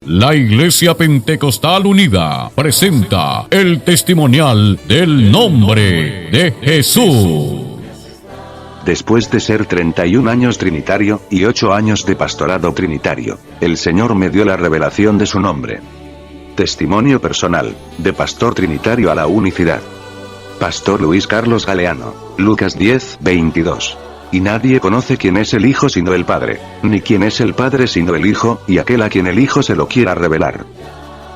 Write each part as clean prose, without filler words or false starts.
La Iglesia Pentecostal Unida presenta el testimonial del nombre de Jesús. Después de ser 31 años trinitario y 8 años de pastorado trinitario, el Señor me dio la revelación de su nombre. Testimonio personal, de pastor trinitario a la unicidad. Pastor Luis Carlos Galeano, Lucas 10, 22. Y nadie conoce quién es el Hijo sino el Padre, ni quién es el Padre sino el Hijo, y aquel a quien el Hijo se lo quiera revelar.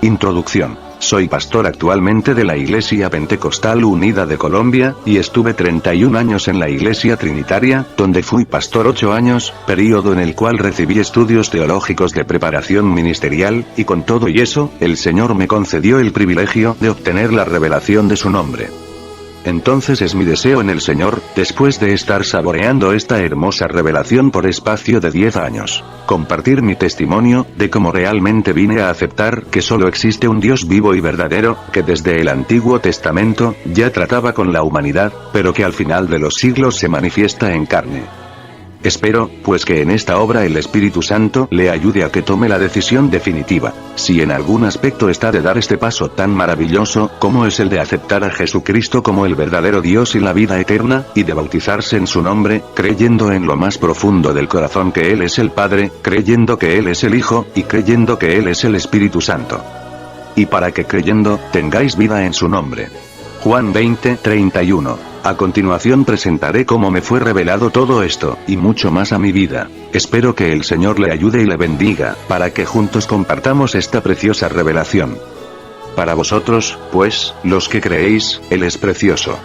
Introducción. Soy pastor actualmente de la Iglesia Pentecostal Unida de Colombia, y estuve 31 años en la Iglesia Trinitaria, donde fui pastor 8 años, período en el cual recibí estudios teológicos de preparación ministerial, y con todo y eso, el Señor me concedió el privilegio de obtener la revelación de su nombre. Entonces es mi deseo en el Señor, después de estar saboreando esta hermosa revelación por espacio de 10 años, compartir mi testimonio, de cómo realmente vine a aceptar que solo existe un Dios vivo y verdadero, que desde el Antiguo Testamento, ya trataba con la humanidad, pero que al final de los siglos se manifiesta en carne. Espero, pues, que en esta obra el Espíritu Santo le ayude a que tome la decisión definitiva, si en algún aspecto está de dar este paso tan maravilloso, como es el de aceptar a Jesucristo como el verdadero Dios y la vida eterna, y de bautizarse en su nombre, creyendo en lo más profundo del corazón que Él es el Padre, creyendo que Él es el Hijo, y creyendo que Él es el Espíritu Santo. Y para que creyendo, tengáis vida en su nombre. Juan 20, 31. A continuación presentaré cómo me fue revelado todo esto, y mucho más a mi vida. Espero que el Señor le ayude y le bendiga, para que juntos compartamos esta preciosa revelación. Para vosotros, pues, los que creéis, Él es precioso.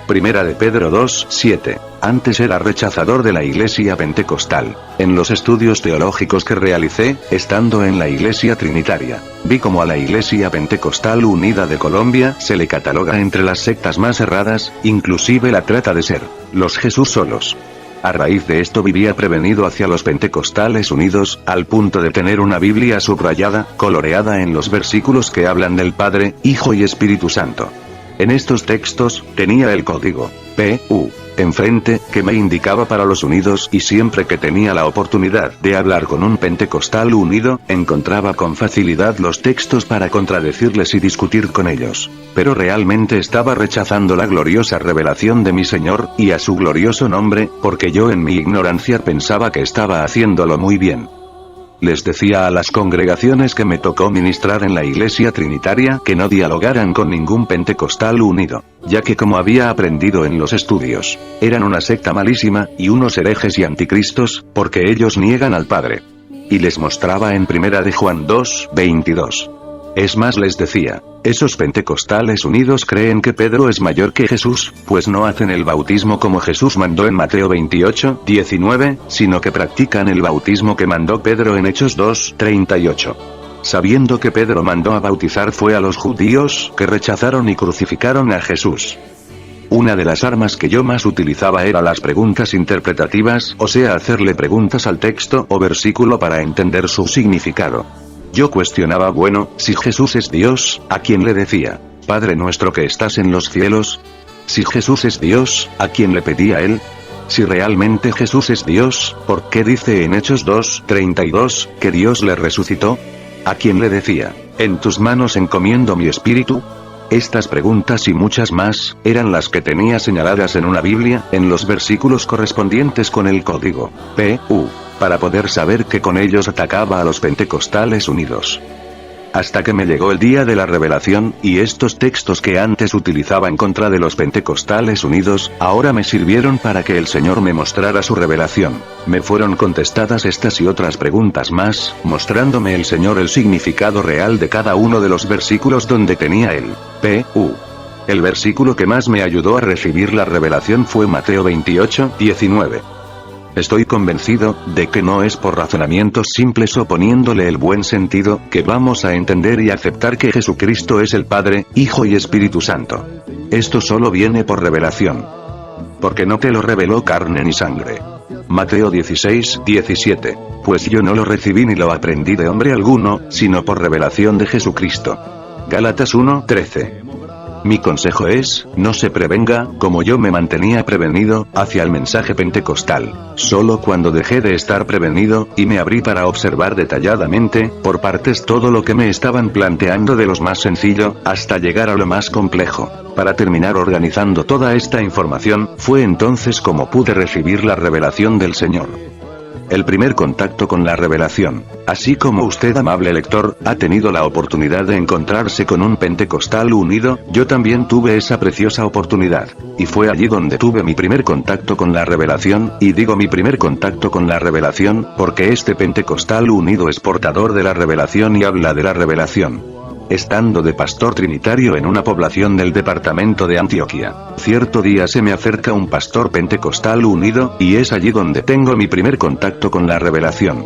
Primera de Pedro 2, 7. Antes era rechazador de la Iglesia Pentecostal. En los estudios teológicos que realicé, estando en la Iglesia Trinitaria, vi como a la Iglesia Pentecostal Unida de Colombia se le cataloga entre las sectas más erradas, inclusive la trata de ser los Jesús solos. A raíz de esto vivía prevenido hacia los Pentecostales Unidos, al punto de tener una Biblia subrayada, coloreada en los versículos que hablan del Padre, Hijo y Espíritu Santo. En estos textos, tenía el código P.U. enfrente, que me indicaba para los unidos, y siempre que tenía la oportunidad de hablar con un pentecostal unido, encontraba con facilidad los textos para contradecirles y discutir con ellos. Pero realmente estaba rechazando la gloriosa revelación de mi Señor, y a su glorioso nombre, porque yo en mi ignorancia pensaba que estaba haciéndolo muy bien. Les decía a las congregaciones que me tocó ministrar en la Iglesia Trinitaria que no dialogaran con ningún pentecostal unido, ya que como había aprendido en los estudios, eran una secta malísima, y unos herejes y anticristos, porque ellos niegan al Padre. Y les mostraba en Primera de Juan 2, 22. Es más, les decía, esos pentecostales unidos creen que Pedro es mayor que Jesús, pues no hacen el bautismo como Jesús mandó en Mateo 28, 19, sino que practican el bautismo que mandó Pedro en Hechos 2, 38. Sabiendo que Pedro mandó a bautizar fue a los judíos, que rechazaron y crucificaron a Jesús. Una de las armas que yo más utilizaba era las preguntas interpretativas, o sea, hacerle preguntas al texto o versículo para entender su significado. Yo cuestionaba, bueno, si Jesús es Dios, ¿a quién le decía, Padre nuestro que estás en los cielos? Si Jesús es Dios, ¿a quién le pedía él? Si realmente Jesús es Dios, ¿por qué dice en Hechos 2, 32, que Dios le resucitó? ¿A quién le decía, en tus manos encomiendo mi espíritu? Estas preguntas y muchas más, eran las que tenía señaladas en una Biblia, en los versículos correspondientes con el código P.U. para poder saber que con ellos atacaba a los pentecostales unidos. Hasta que me llegó el día de la revelación, y estos textos que antes utilizaba en contra de los pentecostales unidos, ahora me sirvieron para que el Señor me mostrara su revelación. Me fueron contestadas estas y otras preguntas más, mostrándome el Señor el significado real de cada uno de los versículos donde tenía el P.U. El versículo que más me ayudó a recibir la revelación fue Mateo 28, 19. Estoy convencido de que no es por razonamientos simples o poniéndole el buen sentido que vamos a entender y aceptar que Jesucristo es el Padre, Hijo y Espíritu Santo. Esto solo viene por revelación. Porque no te lo reveló carne ni sangre. Mateo 16, 17. Pues yo no lo recibí ni lo aprendí de hombre alguno, sino por revelación de Jesucristo. Gálatas 1, 13. Mi consejo es, no se prevenga, como yo me mantenía prevenido, hacia el mensaje pentecostal. Solo cuando dejé de estar prevenido, y me abrí para observar detalladamente, por partes todo lo que me estaban planteando de lo más sencillo, hasta llegar a lo más complejo. Para terminar organizando toda esta información, fue entonces como pude recibir la revelación del Señor. El primer contacto con la revelación. Así como usted, amable lector, ha tenido la oportunidad de encontrarse con un pentecostal unido, yo también tuve esa preciosa oportunidad. Y fue allí donde tuve mi primer contacto con la revelación, y digo mi primer contacto con la revelación, porque este pentecostal unido es portador de la revelación y habla de la revelación. Estando de pastor trinitario en una población del departamento de Antioquia, cierto día se me acerca un pastor pentecostal unido, y es allí donde tengo mi primer contacto con la revelación.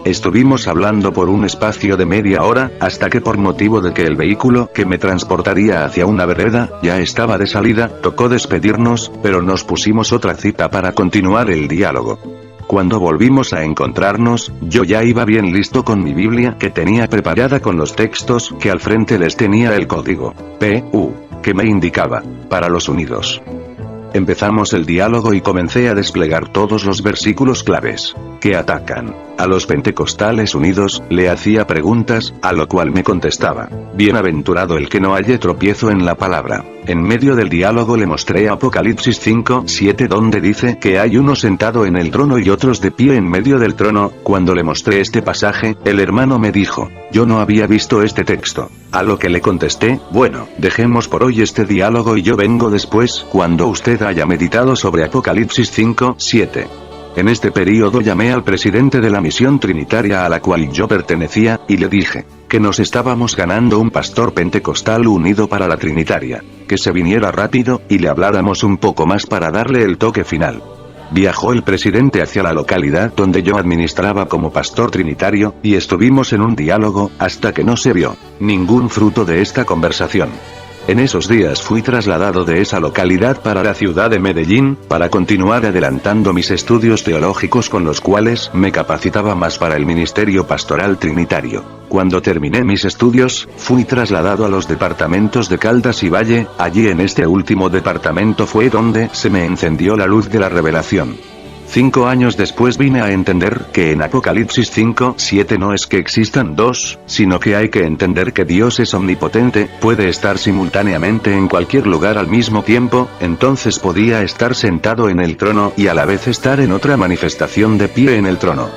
Estuvimos hablando por un espacio de media hora, hasta que por motivo de que el vehículo que me transportaría hacia una vereda, ya estaba de salida, tocó despedirnos, pero nos pusimos otra cita para continuar el diálogo. Cuando volvimos a encontrarnos, yo ya iba bien listo con mi Biblia que tenía preparada con los textos que al frente les tenía el código PU, que me indicaba, para los unidos. Empezamos el diálogo y comencé a desplegar todos los versículos claves que atacan a los pentecostales unidos. Le hacía preguntas, a lo cual me contestaba: bienaventurado el que no halle tropiezo en la palabra. En medio del diálogo le mostré Apocalipsis 5:7, donde dice que hay uno sentado en el trono y otros de pie en medio del trono. Cuando le mostré este pasaje, el hermano me dijo: yo no había visto este texto. A lo que le contesté: bueno, dejemos por hoy este diálogo y yo vengo después, cuando usted haya meditado sobre Apocalipsis 5:7. En este período llamé al presidente de la misión trinitaria a la cual yo pertenecía, y le dije que nos estábamos ganando un pastor pentecostal unido para la trinitaria, que se viniera rápido, y le habláramos un poco más para darle el toque final. Viajó el presidente hacia la localidad donde yo administraba como pastor trinitario, y estuvimos en un diálogo, hasta que no se vio ningún fruto de esta conversación. En esos días fui trasladado de esa localidad para la ciudad de Medellín, para continuar adelantando mis estudios teológicos con los cuales me capacitaba más para el ministerio pastoral trinitario. Cuando terminé mis estudios, fui trasladado a los departamentos de Caldas y Valle. Allí en este último departamento fue donde se me encendió la luz de la revelación. 5 años después vine a entender que en Apocalipsis 5:7 no es que existan dos, sino que hay que entender que Dios es omnipotente, puede estar simultáneamente en cualquier lugar al mismo tiempo. Entonces podía estar sentado en el trono y a la vez estar en otra manifestación de pie en el trono.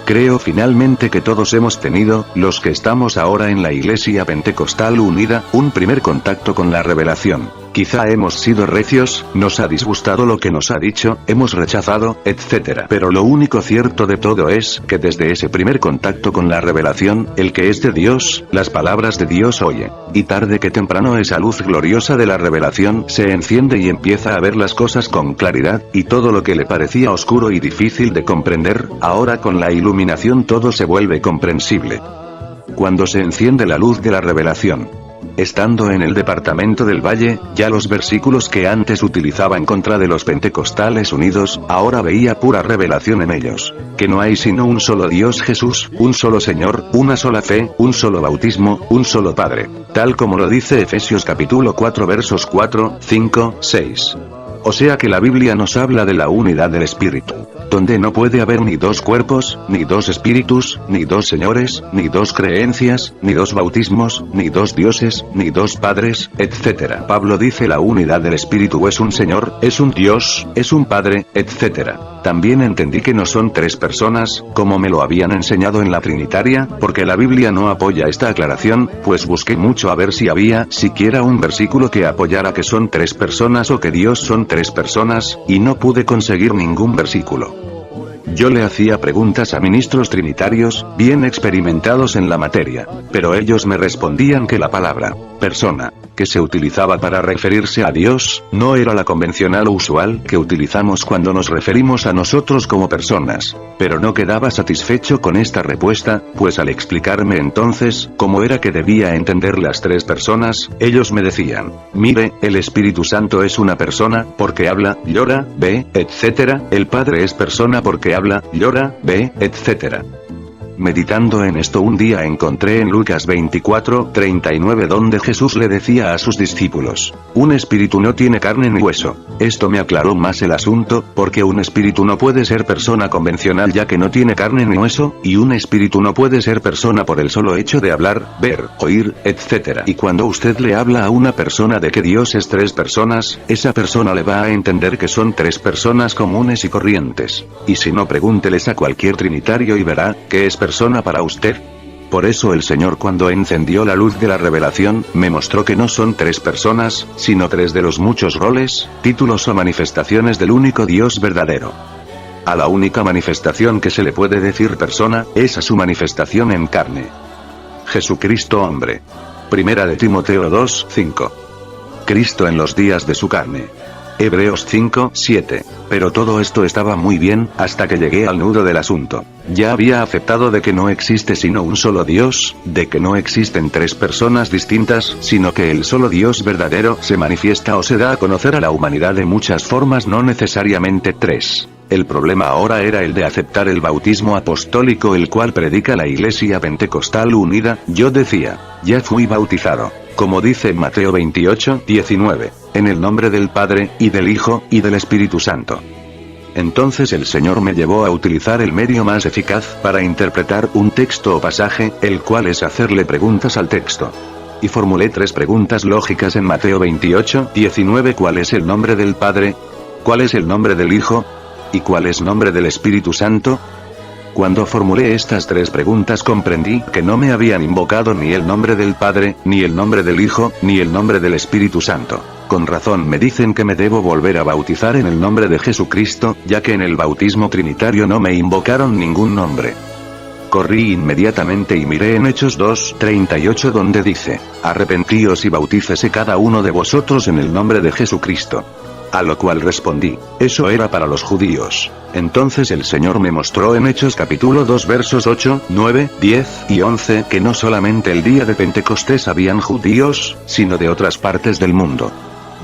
Creo finalmente que todos hemos tenido, los que estamos ahora en la Iglesia Pentecostal Unida, un primer contacto con la revelación. Quizá hemos sido recios, nos ha disgustado lo que nos ha dicho, hemos rechazado, etc. Pero lo único cierto de todo es que desde ese primer contacto con la revelación, el que es de Dios, las palabras de Dios oye. Y tarde que temprano esa luz gloriosa de la revelación se enciende y empieza a ver las cosas con claridad, y todo lo que le parecía oscuro y difícil de comprender, ahora con la iluminación todo se vuelve comprensible. Cuando se enciende la luz de la revelación, estando en el departamento del Valle, ya los versículos que antes utilizaba en contra de los pentecostales unidos, ahora veía pura revelación en ellos. Que no hay sino un solo Dios Jesús, un solo Señor, una sola fe, un solo bautismo, un solo Padre. Tal como lo dice Efesios capítulo 4 versos 4, 5, 6. O sea que la Biblia nos habla de la unidad del Espíritu, donde no puede haber ni dos cuerpos, ni dos espíritus, ni dos señores, ni dos creencias, ni dos bautismos, ni dos dioses, ni dos padres, etc. Pablo dice la unidad del Espíritu es un Señor, es un Dios, es un Padre, etc. También entendí que no son tres personas, como me lo habían enseñado en la Trinitaria, porque la Biblia no apoya esta aclaración, pues busqué mucho a ver si había siquiera un versículo que apoyara que son tres personas o que Dios son tres personas, y no pude conseguir ningún versículo. Yo le hacía preguntas a ministros trinitarios, bien experimentados en la materia, pero ellos me respondían que la palabra persona, que se utilizaba para referirse a Dios, no era la convencional o usual que utilizamos cuando nos referimos a nosotros como personas. Pero no quedaba satisfecho con esta respuesta, pues al explicarme entonces cómo era que debía entender las tres personas, ellos me decían: mire, el Espíritu Santo es una persona, porque habla, llora, ve, etc. El Padre es persona porque habla, llora, ve, etc. Meditando en esto un día encontré en Lucas 24:39 donde Jesús le decía a sus discípulos, un espíritu no tiene carne ni hueso. Esto me aclaró más el asunto, porque un espíritu no puede ser persona convencional ya que no tiene carne ni hueso, y un espíritu no puede ser persona por el solo hecho de hablar, ver, oír, etc. Y cuando usted le habla a una persona de que Dios es tres personas, esa persona le va a entender que son tres personas comunes y corrientes. Y si no, pregúnteles a cualquier trinitario y verá que es persona para usted. Por eso el Señor, cuando encendió la luz de la revelación, me mostró que no son tres personas, sino tres de los muchos roles, títulos o manifestaciones del único Dios verdadero. A la única manifestación que se le puede decir persona, es a su manifestación en carne. Jesucristo hombre. Primera de Timoteo 2:5. Cristo en los días de su carne. Hebreos 5:7. Pero todo esto estaba muy bien, hasta que llegué al nudo del asunto. Ya había aceptado de que no existe sino un solo Dios, de que no existen tres personas distintas, sino que el solo Dios verdadero se manifiesta o se da a conocer a la humanidad de muchas formas, no necesariamente tres. El problema ahora era el de aceptar el bautismo apostólico, el cual predica la Iglesia Pentecostal Unida. Yo decía, ya fui bautizado, como dice Mateo 28:19, en el nombre del Padre, y del Hijo, y del Espíritu Santo. Entonces el Señor me llevó a utilizar el medio más eficaz para interpretar un texto o pasaje, el cual es hacerle preguntas al texto. Y formulé tres preguntas lógicas en Mateo 28:19: ¿cuál es el nombre del Padre? ¿Cuál es el nombre del Hijo? ¿Y cuál es el nombre del Espíritu Santo? Cuando formulé estas tres preguntas comprendí que no me habían invocado ni el nombre del Padre, ni el nombre del Hijo, ni el nombre del Espíritu Santo. Con razón me dicen que me debo volver a bautizar en el nombre de Jesucristo, ya que en el bautismo trinitario no me invocaron ningún nombre. Corrí inmediatamente y miré en Hechos 2:38 donde dice, arrepentíos y bautícese cada uno de vosotros en el nombre de Jesucristo. A lo cual respondí, eso era para los judíos. Entonces el Señor me mostró en Hechos capítulo 2 versos 8, 9, 10 y 11 que no solamente el día de Pentecostés habían judíos, sino de otras partes del mundo.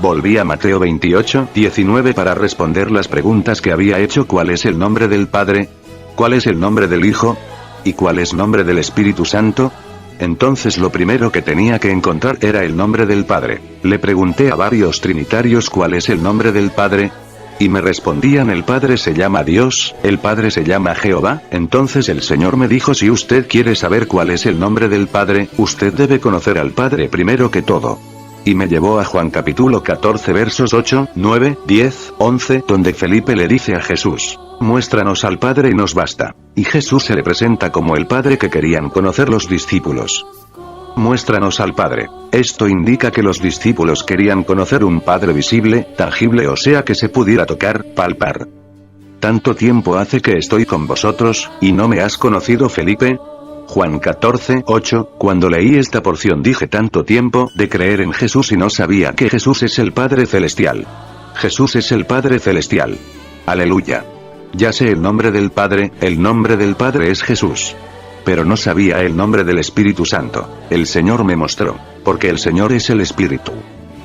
Volví a Mateo 28:19 para responder las preguntas que había hecho: ¿cuál es el nombre del Padre? ¿Cuál es el nombre del Hijo? ¿Y cuál es el nombre del Espíritu Santo? Entonces lo primero que tenía que encontrar era el nombre del Padre. Le pregunté a varios trinitarios cuál es el nombre del Padre, y me respondían: el Padre se llama Dios, el Padre se llama Jehová. Entonces el Señor me dijo: si usted quiere saber cuál es el nombre del Padre, usted debe conocer al Padre primero que todo. Y me llevó a Juan capítulo 14 versos 8, 9, 10, 11, donde Felipe le dice a Jesús, muéstranos al Padre y nos basta. Y Jesús se le presenta como el Padre que querían conocer los discípulos. Muéstranos al Padre. Esto indica que los discípulos querían conocer un Padre visible, tangible, o sea que se pudiera tocar, palpar. ¿Tanto tiempo hace que estoy con vosotros, y no me has conocido, Felipe? Juan 14:8, cuando leí esta porción dije: tanto tiempo de creer en Jesús y no sabía que Jesús es el Padre Celestial. Jesús es el Padre Celestial. Aleluya. Ya sé el nombre del Padre es Jesús. Pero no sabía el nombre del Espíritu Santo. El Señor me mostró, porque el Señor es el Espíritu.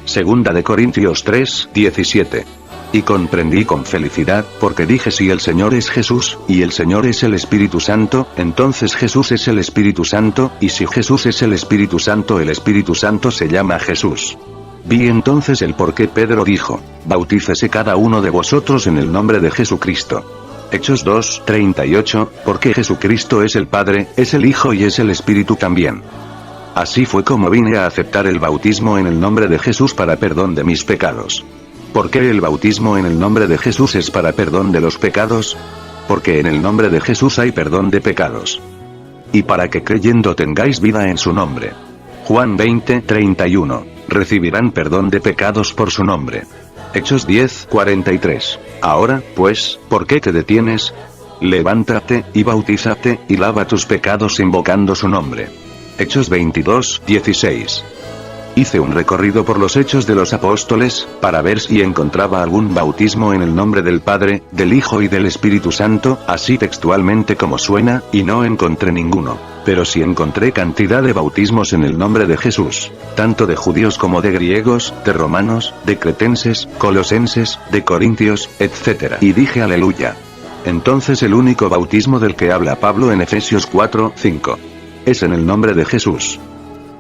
Segunda de Corintios 3:17. Y comprendí con felicidad, porque dije: si el Señor es Jesús, y el Señor es el Espíritu Santo, entonces Jesús es el Espíritu Santo, y si Jesús es el Espíritu Santo se llama Jesús. Vi entonces el por qué Pedro dijo, bautícese cada uno de vosotros en el nombre de Jesucristo. Hechos 2:38, porque Jesucristo es el Padre, es el Hijo y es el Espíritu también. Así fue como vine a aceptar el bautismo en el nombre de Jesús para perdón de mis pecados. ¿Por qué el bautismo en el nombre de Jesús es para perdón de los pecados? Porque en el nombre de Jesús hay perdón de pecados. Y para que creyendo tengáis vida en su nombre. Juan 20:31. Recibirán perdón de pecados por su nombre. Hechos 10:43. Ahora, pues, ¿por qué te detienes? Levántate, y bautízate, y lava tus pecados invocando su nombre. Hechos 22:16. Hice un recorrido por los Hechos de los Apóstoles, para ver si encontraba algún bautismo en el nombre del Padre, del Hijo y del Espíritu Santo, así textualmente como suena, y no encontré ninguno. Pero sí encontré cantidad de bautismos en el nombre de Jesús, tanto de judíos como de griegos, de romanos, de cretenses, colosenses, de corintios, etc. Y dije: aleluya. Entonces el único bautismo del que habla Pablo en Efesios 4, 5. Es en el nombre de Jesús.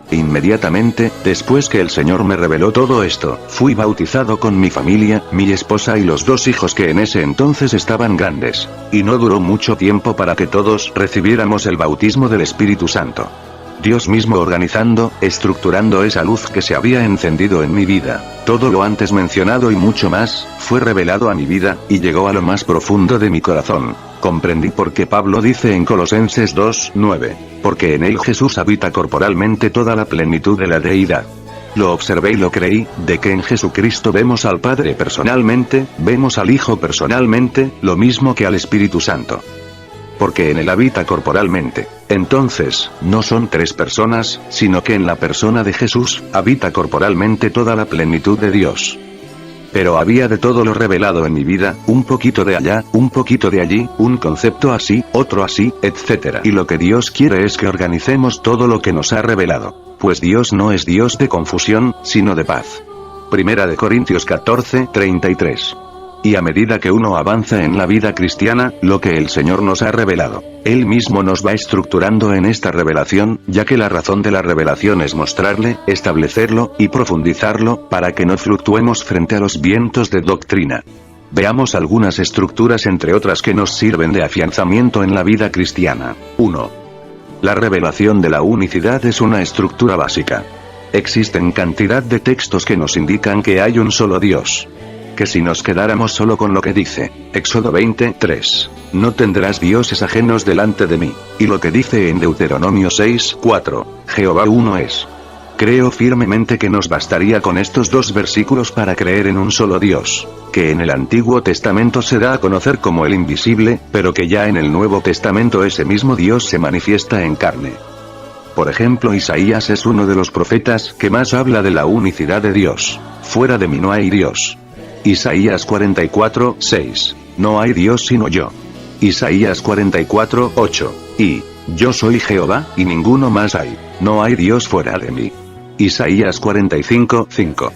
Inmediatamente, después que el Señor me reveló todo esto, fui bautizado con mi familia, mi esposa y los 2 hijos que en ese entonces estaban grandes. Y no duró mucho tiempo para que todos recibiéramos el bautismo del Espíritu Santo. Dios mismo organizando, estructurando esa luz que se había encendido en mi vida. Todo lo antes mencionado y mucho más, fue revelado a mi vida, y llegó a lo más profundo de mi corazón. Comprendí por qué Pablo dice en Colosenses 2, 9, porque en él Jesús habita corporalmente toda la plenitud de la deidad. Lo observé y lo creí, de que en Jesucristo vemos al Padre personalmente, vemos al Hijo personalmente, lo mismo que al Espíritu Santo. Porque en él habita corporalmente. Entonces, no son 3 personas, sino que en la persona de Jesús, habita corporalmente toda la plenitud de Dios. Pero había de todo lo revelado en mi vida, un poquito de allá, un poquito de allí, un concepto así, otro así, etc. Y lo que Dios quiere es que organicemos todo lo que nos ha revelado. Pues Dios no es Dios de confusión, sino de paz. Primera de Corintios 14, 33. Y a medida que uno avanza en la vida cristiana, lo que el Señor nos ha revelado, Él mismo nos va estructurando en esta revelación, ya que la razón de la revelación es mostrarle, establecerlo, y profundizarlo, para que no fluctuemos frente a los vientos de doctrina. Veamos algunas estructuras entre otras que nos sirven de afianzamiento en la vida cristiana. 1. La revelación de la unicidad es una estructura básica. Existen cantidad de textos que nos indican que hay un solo Dios. Que si nos quedáramos solo con lo que dice, Éxodo 20, 3, no tendrás dioses ajenos delante de mí, y lo que dice en Deuteronomio 6, 4, Jehová uno es. Creo firmemente que nos bastaría con estos 2 versículos para creer en un solo Dios, que en el Antiguo Testamento se da a conocer como el invisible, pero que ya en el Nuevo Testamento ese mismo Dios se manifiesta en carne. Por ejemplo, Isaías es uno de los profetas que más habla de la unicidad de Dios. Fuera de mí no hay Dios. Isaías 44, 6. No hay Dios sino yo. Isaías 44, 8. Y, yo soy Jehová, y ninguno más hay. No hay Dios fuera de mí. Isaías 45, 5.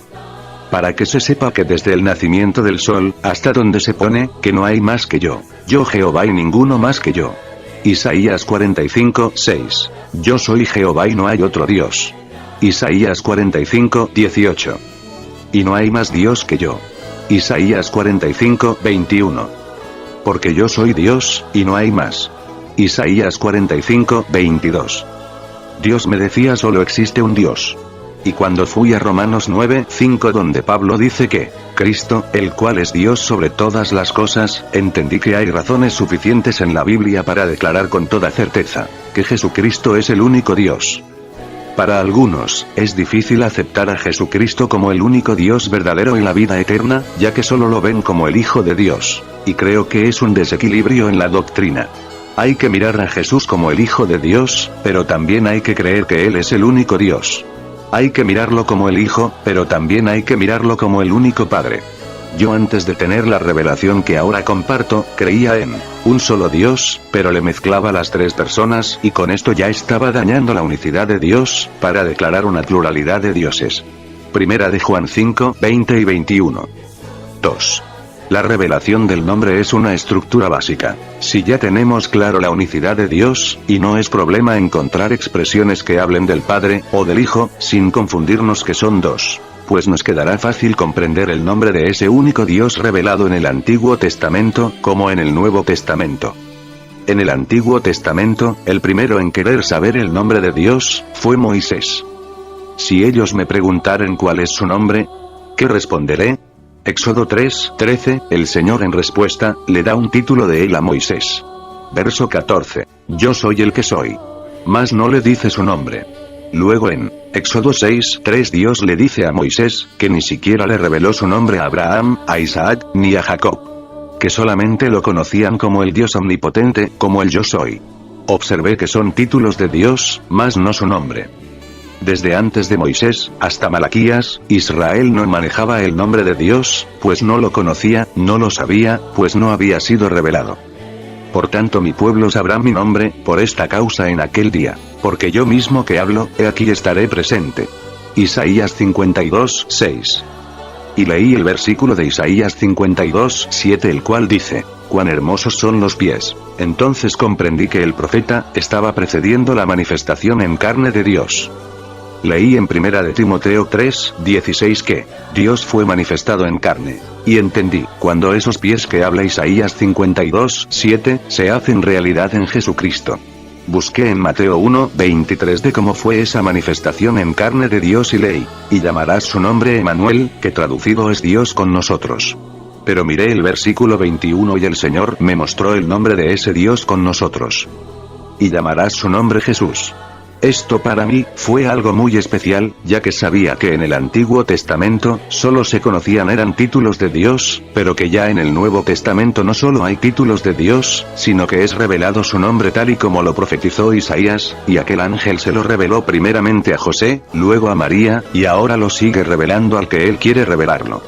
Para que se sepa que desde el nacimiento del sol, hasta donde se pone, que no hay más que yo Jehová y ninguno más que yo. Isaías 45, 6. Yo soy Jehová y no hay otro Dios. Isaías 45, 18. Y no hay más Dios que yo. Isaías 45, 21. Porque yo soy Dios, y no hay más. Isaías 45, 22. Dios me decía solo existe un Dios. Y cuando fui a Romanos 9, 5 donde Pablo dice que, Cristo, el cual es Dios sobre todas las cosas, entendí que hay razones suficientes en la Biblia para declarar con toda certeza, que Jesucristo es el único Dios. Para algunos, es difícil aceptar a Jesucristo como el único Dios verdadero en la vida eterna, ya que solo lo ven como el Hijo de Dios, y creo que es un desequilibrio en la doctrina. Hay que mirar a Jesús como el Hijo de Dios, pero también hay que creer que Él es el único Dios. Hay que mirarlo como el Hijo, pero también hay que mirarlo como el único Padre. Yo antes de tener la revelación que ahora comparto, creía en un solo Dios, pero le mezclaba las 3 personas y con esto ya estaba dañando la unicidad de Dios, para declarar una pluralidad de dioses. Primera de Juan 5, 20 y 21. 2. La revelación del nombre es una estructura básica. Si ya tenemos claro la unicidad de Dios, y no es problema encontrar expresiones que hablen del Padre, o del Hijo, sin confundirnos que son 2. Pues nos quedará fácil comprender el nombre de ese único Dios revelado en el Antiguo Testamento, como en el Nuevo Testamento. En el Antiguo Testamento, el primero en querer saber el nombre de Dios, fue Moisés. Si ellos me preguntaren cuál es su nombre, ¿qué responderé? Éxodo 3, 13, el Señor en respuesta, le da un título de él a Moisés. Verso 14. Yo soy el que soy. Mas no le dice su nombre. Luego en Éxodo 6, 3 Dios le dice a Moisés, que ni siquiera le reveló su nombre a Abraham, a Isaac, ni a Jacob. Que solamente lo conocían como el Dios omnipotente, como el Yo Soy. Observé que son títulos de Dios, mas no su nombre. Desde antes de Moisés, hasta Malaquías, Israel no manejaba el nombre de Dios, pues no lo conocía, no lo sabía, pues no había sido revelado. Por tanto mi pueblo sabrá mi nombre, por esta causa en aquel día, porque yo mismo que hablo, he aquí estaré presente. Isaías 52, 6. Y leí el versículo de Isaías 52, 7 el cual dice, cuán hermosos son los pies. Entonces comprendí que el profeta estaba precediendo la manifestación en carne de Dios. Leí en 1 de Timoteo 3:16 que Dios fue manifestado en carne. Y entendí, cuando esos pies que habla Isaías 52:7 se hacen realidad en Jesucristo. Busqué en Mateo 1:23 de cómo fue esa manifestación en carne de Dios y leí, y llamarás su nombre Emmanuel, que traducido es Dios con nosotros. Pero miré el versículo 21 y el Señor me mostró el nombre de ese Dios con nosotros. Y llamarás su nombre Jesús. Esto para mí fue algo muy especial, ya que sabía que en el Antiguo Testamento solo se conocían eran títulos de Dios, pero que ya en el Nuevo Testamento no solo hay títulos de Dios, sino que es revelado su nombre tal y como lo profetizó Isaías, y aquel ángel se lo reveló primeramente a José, luego a María, y ahora lo sigue revelando al que él quiere revelarlo.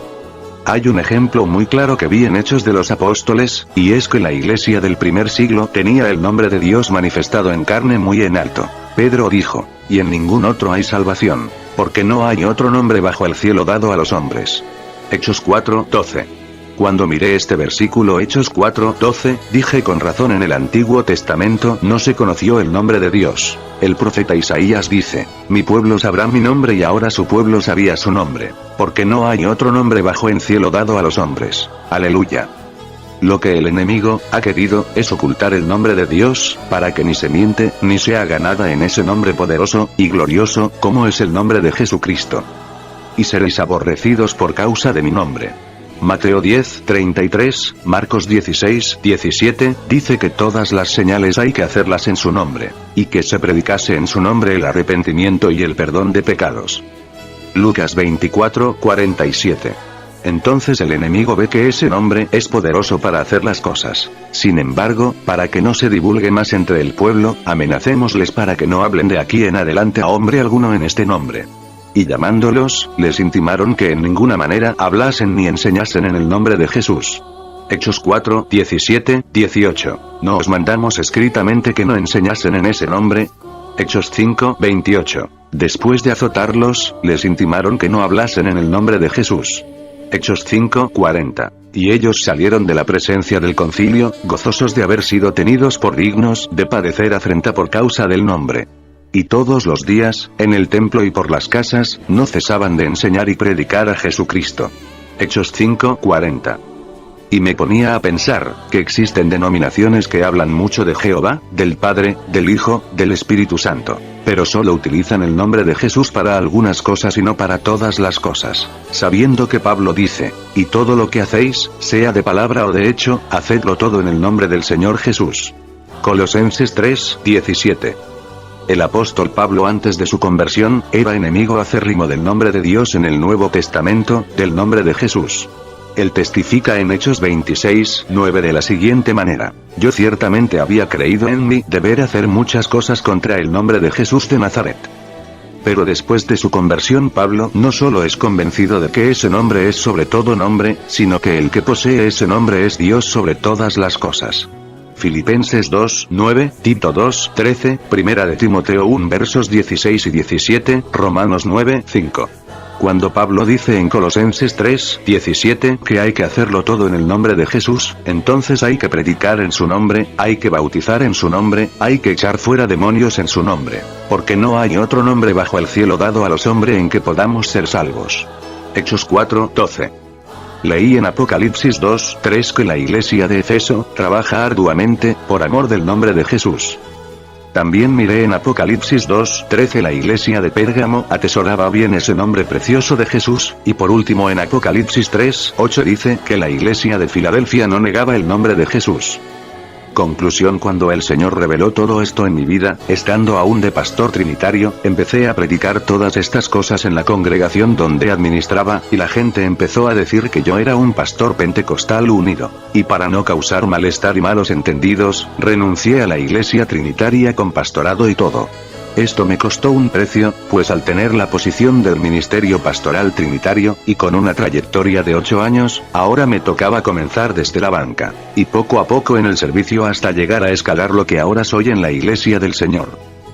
Hay un ejemplo muy claro que vi en Hechos de los Apóstoles, y es que la iglesia del primer siglo tenía el nombre de Dios manifestado en carne muy en alto. Pedro dijo, y en ningún otro hay salvación, porque no hay otro nombre bajo el cielo dado a los hombres. Hechos 4:12. Cuando miré este versículo Hechos 4:12, dije con razón en el Antiguo Testamento no se conoció el nombre de Dios. El profeta Isaías dice, mi pueblo sabrá mi nombre y ahora su pueblo sabía su nombre, porque no hay otro nombre bajo el cielo dado a los hombres. Aleluya. Lo que el enemigo ha querido es ocultar el nombre de Dios, para que ni se miente, ni se haga nada en ese nombre poderoso y glorioso, como es el nombre de Jesucristo. Y seréis aborrecidos por causa de mi nombre. Mateo 10:33, Marcos 16:17, dice que todas las señales hay que hacerlas en su nombre, y que se predicase en su nombre el arrepentimiento y el perdón de pecados. Lucas 24:47. Entonces el enemigo ve que ese nombre es poderoso para hacer las cosas. Sin embargo, para que no se divulgue más entre el pueblo, amenacémosles para que no hablen de aquí en adelante a hombre alguno en este nombre. Y llamándolos, les intimaron que en ninguna manera hablasen ni enseñasen en el nombre de Jesús. Hechos 4:17-18. ¿No os mandamos escritamente que no enseñasen en ese nombre? Hechos 5:28. Después de azotarlos, les intimaron que no hablasen en el nombre de Jesús. Hechos 5:40. Y ellos salieron de la presencia del concilio, gozosos de haber sido tenidos por dignos de padecer afrenta por causa del nombre. Y todos los días, en el templo y por las casas, no cesaban de enseñar y predicar a Jesucristo. Hechos 5:40. Y me ponía a pensar, que existen denominaciones que hablan mucho de Jehová, del Padre, del Hijo, del Espíritu Santo, pero solo utilizan el nombre de Jesús para algunas cosas y no para todas las cosas, sabiendo que Pablo dice, y todo lo que hacéis, sea de palabra o de hecho, hacedlo todo en el nombre del Señor Jesús. Colosenses 3:17. El apóstol Pablo antes de su conversión, era enemigo acérrimo del nombre de Dios en el Nuevo Testamento, del nombre de Jesús. Él testifica en Hechos 26:9 de la siguiente manera, yo ciertamente había creído en mi deber hacer muchas cosas contra el nombre de Jesús de Nazaret. Pero después de su conversión Pablo no solo es convencido de que ese nombre es sobre todo nombre, sino que el que posee ese nombre es Dios sobre todas las cosas. Filipenses 2:9, Tito 2:13, Primera de Timoteo 1 versos 16 y 17, Romanos 9:5. Cuando Pablo dice en Colosenses 3:17 que hay que hacerlo todo en el nombre de Jesús, entonces hay que predicar en su nombre, hay que bautizar en su nombre, hay que echar fuera demonios en su nombre, porque no hay otro nombre bajo el cielo dado a los hombres en que podamos ser salvos. Hechos 4:12. Leí en Apocalipsis 2:3 que la iglesia de Efeso trabaja arduamente por amor del nombre de Jesús. También miré en Apocalipsis 2:13 la iglesia de Pérgamo atesoraba bien ese nombre precioso de Jesús, y por último en Apocalipsis 3:8 dice que la iglesia de Filadelfia no negaba el nombre de Jesús. Conclusión: cuando el Señor reveló todo esto en mi vida, estando aún de pastor trinitario, empecé a predicar todas estas cosas en la congregación donde administraba, y la gente empezó a decir que yo era un pastor pentecostal unido. Y para no causar malestar y malos entendidos, renuncié a la iglesia trinitaria con pastorado y todo. Esto me costó un precio, pues al tener la posición del ministerio pastoral trinitario, y con una trayectoria de 8 años, ahora me tocaba comenzar desde la banca, y poco a poco en el servicio hasta llegar a escalar lo que ahora soy en la iglesia del Señor.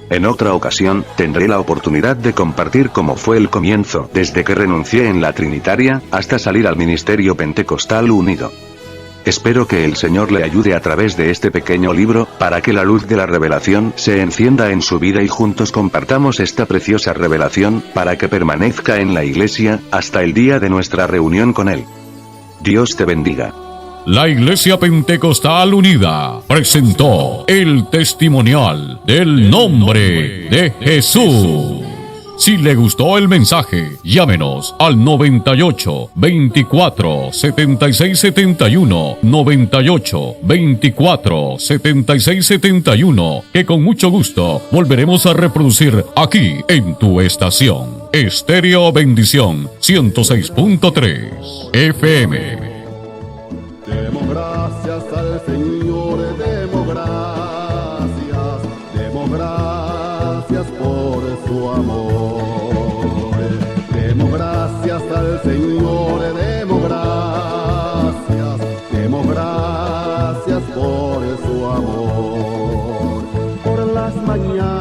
En otra ocasión, tendré la oportunidad de compartir cómo fue el comienzo, desde que renuncié en la trinitaria, hasta salir al ministerio pentecostal unido. Espero que el Señor le ayude a través de este pequeño libro, para que la luz de la revelación se encienda en su vida y juntos compartamos esta preciosa revelación, para que permanezca en la iglesia, hasta el día de nuestra reunión con Él. Dios te bendiga. La Iglesia Pentecostal Unida presentó el testimonial del nombre de Jesús. Si le gustó el mensaje, llámenos al 98 24 76 71, 98 24 76 71, que con mucho gusto volveremos a reproducir aquí en tu estación. Estéreo Bendición 106.3 FM. Demos gracias al Señor, demos gracias por su amor. Demos gracias al Señor, demos gracias por su amor. Por las mañanas